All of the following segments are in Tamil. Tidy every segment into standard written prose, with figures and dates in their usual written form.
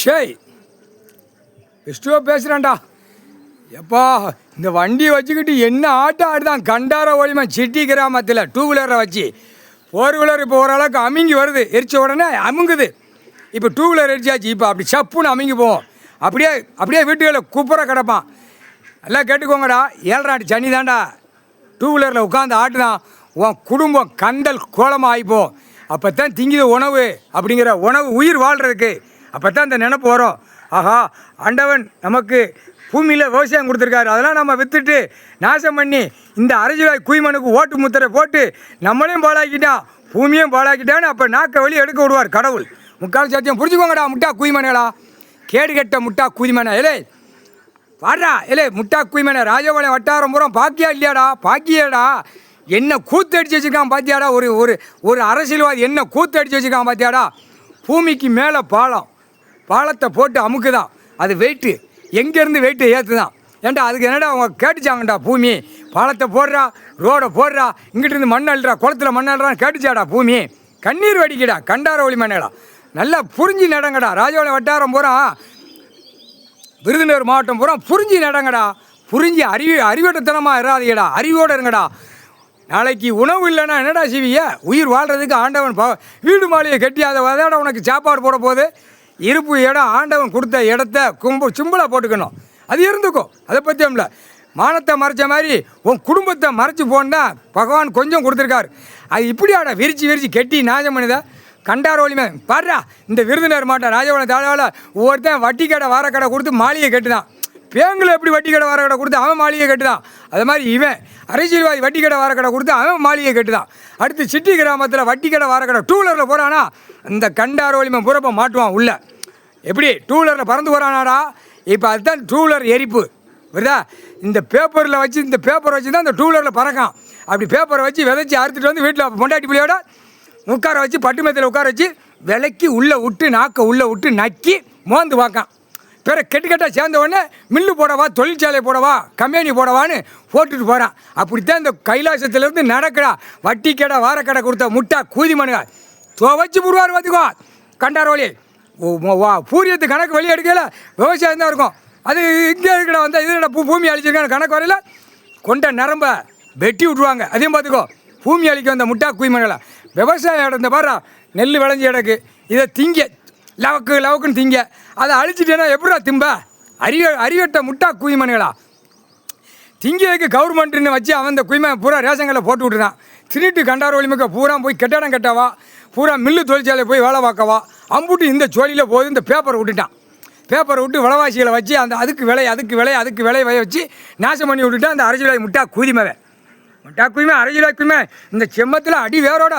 ஷேய் விஷ்ணுவா பேசுகிறேன்டா. எப்பா இந்த வண்டியை வச்சுக்கிட்டு என்ன ஆட்டம் ஆடுதான் கண்டார ஒளிமா சிட்டி கிராமத்தில் 2 வீலரை வச்சு. 4 வீலர் இப்போ ஓரளவுக்கு அமுங்கி வருது, எரிச்ச உடனே அமுங்குது. இப்போ 2 வீலர் எரிச்சாச்சு, இப்போ அப்படி சப்புன்னு அமுங்கி போவோம். அப்படியே அப்படியே வீட்டுகளில் குப்புற கிடப்பான். எல்லாம் கேட்டுக்கோங்கடா, 7 ஆட்டு சனி தான்டா 2 வீலரில் உட்காந்து ஆட்டுதான். உன் குடும்பம் கண்டல் கோலமாக ஆகிப்போம். அப்போ தான் திங்கிது உணவு அப்படிங்கிற உணவு உயிர் வாழ்கிறதுக்கு. அப்போ தான் இந்த நினப்பு வரும். ஆஹா, ஆண்டவன் நமக்கு பூமியில் விவசாயம் கொடுத்துருக்காரு, அதெல்லாம் நம்ம விற்றுட்டு நாசம் பண்ணி இந்த அரசியல் குய்மனுக்கு ஓட்டு முத்திரை போட்டு நம்மளையும் பாழாக்கிட்டான், பூமியும் பாழாக்கிட்டான்னு அப்போ நாக்க வழி எடுக்க விடுவார் கடவுள். முக்கால் சத்தியம் புரிஞ்சுக்கோங்கடா முட்டா குய்மனேடா, கேடு கெட்ட முட்டா குய்மனை. இலே வாடா, இலே முட்டா குய்மனை. ராஜபாளையம் வட்டாரம் பூரா பாக்கியா இல்லையாடா? பாக்கியாடா. என்ன கூத்தடிச்சு வச்சுருக்கான் பார்த்தியாடா? ஒரு ஒரு ஒரு அரசியல்வாதி என்ன கூத்தடிச்சு வச்சுருக்கான் பார்த்தியாடா? பூமிக்கு மேலே பாலத்தை போட்டு அமுக்குதான். அது வெயிட்டு எங்கேருந்து வெயிட்டு ஏற்றுதான். ஏன்டா அதுக்கு என்னடா அவங்க கேட்டுச்சாங்கடா? பூமி பாலத்தை போடுறா, ரோடை போடுறா, இங்கிட்டிருந்து மண் அள்ளுறா, குளத்துல மண் அள்ளுறான்னு கேட்டுச்சாடா? பூமி கண்ணீர் வடிக்கடா, கண்டார ஒளி மண்ணடா. நல்லா புரிஞ்சு நடங்கடா. ராஜபாளையம் வட்டாரம் பூரா, விருதுநகர் மாவட்டம் பூரா புரிஞ்சு நடங்கடா. புரிஞ்சு அறிவட்டத்தனமாக இராதீங்கடா, அறிவோடு இருங்கடா. நாளைக்கு உணவு இல்லைன்னா என்னடா செய்வீங்க? உயிர் வாழ்கிறதுக்கு ஆண்டவன் வீடு மாளிகை கட்டி அதை வதாட உனக்கு சாப்பாடு போட போகுது. இருப்பு இடம் ஆண்டவன் கொடுத்த இடத்த சிம்பிளாக போட்டுக்கணும், அது இருந்துக்கும். அதை பற்றியும் இல்லை. மானத்தை மறைச்ச மாதிரி உன் குடும்பத்தை மறைச்சி போனால் பகவான் கொஞ்சம் கொடுத்துருக்காரு. அது இப்படியாடா விரிச்சு கெட்டி நாசம் பண்ணுதா கண்டார ஒளிமே. பாடுறா, இந்த விருதுநகர் மாவட்டம் ராஜபாளையம் தாழ்வால் ஒவ்வொருத்தன் வட்டி கடை வாரக்கடை கொடுத்து மாளிகை கட்டுதான். பேங்கில் எப்படி வட்டி கடை வாரக்கடை கொடுத்து அவன் மாளிகை கட்டுதான். அது மாதிரி இவன் அரசியல்வாதி வட்டி கடை வாரக்கடை கொடுத்து அவன் மாளிகை கட்டுதான். அடுத்து சிட்டி கிராமத்தில் வட்டி கடை வாரக்கடை 2 வீலரில் போகிறானா இந்த கண்டார ஒளிமை பூரப்ப மாட்டுவான் உள்ள. எப்படி 2 வீலரில் பறந்து போகிறானாடா? இப்போ அதுதான் 2 வீலர் எரிப்பு வருதா? இந்த பேப்பரில் வச்சு இந்த பேப்பரை வச்சு தான் இந்த 2 வீலரில் பறக்கான். அப்படி பேப்பரை வச்சு விதைச்சி அறுத்துட்டு வந்து வீட்டில் பொண்டாட்டி பிள்ளையோட உட்கார வச்சு பட்டு மெத்தையில் உட்கார வச்சு விலைக்கு உள்ளே விட்டு நாக்கை உள்ளே விட்டு நக்கி மோந்து பார்க்கான். பிற கெட்டுக்கட்டாக சேர்ந்த உடனே மில்லு போடவா, தொழிற்சாலை போடவா, கம்பெனி போடவான்னு போட்டுட்டு போகிறான். அப்படித்தான் இந்த கைலாசத்துலேருந்து நடக்கடா வட்டி கடை வாரக்கடை கொடுத்த முட்டா கூதி மனுங்க துவச்சி புடுவார். பார்த்துக்கோ கண்டார வழி பூரியத்து கணக்கு வெளியே எடுக்கல, விவசாயம் தான் இருக்கும். அது இங்கே இருக்கடா வந்தால் இது பூமி அழிச்சிருக்கான கணக்கு வரையில் கொண்ட நரம்பை வெட்டி விட்ருவாங்க. அதையும் பார்த்துக்கோ. பூமி அழிக்க வந்த முட்டா குய்மன்களை விவசாயம் இடந்த பாரு, நெல் விளைஞ்சி கிடக்கு, இதை திங்க லவக்குன்னு திங்க, அதை அழிச்சிட்டேன்னா எப்படா திம்ப? அறிவட்ட முட்டா குய்மன்களா. திங்கிறதுக்கு கவர்மெண்ட்டுன்னு வச்சு அவன் இந்த குய்மை பூரா ரேஷன்களில் போட்டு விட்டுறான். திருட்டு கண்டார ஒளிமிக்க பூரா போய் கட்டடம் கட்டவா, பூரா மில்லு தொழிற்சாலை போய் வேலை பார்க்கவா, அம்புட்டு இந்த சோழியில் போய் இந்த பேப்பரை விட்டுட்டான். பேப்பரை விட்டு விலைவாசிகளை வச்சு அந்த அதுக்கு விலை வச்சு நாசம் பண்ணி விட்டுட்டான். அந்த அரசியல் முட்டா குதிமவை அரசியலாக்குமே இந்த செம்மத்தில் அடி வேரோட.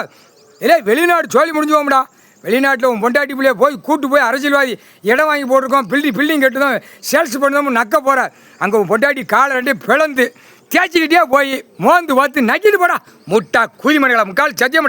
இல்லை வெளிநாடு சோழி முடிஞ்சுவோம்டா. வெளிநாட்டில் உன் பொண்டாட்டி பிள்ளைய கூட்டு போய் அரசியல்வாதி இடம் வாங்கி போட்டிருக்கோம், பில்டிங் கட்டு தான் சேல்ஸ் பண்ணணும் நக்க போகிற. அங்கே உன் பொண்டாட்டி காலை 2 பிளந்து தேய்ச்சிக்கிட்டே போய் மோந்து பார்த்து நக்கிட்டு போடா முட்டா குதிமணிகளா. முக்கால் சத்தியம்டா.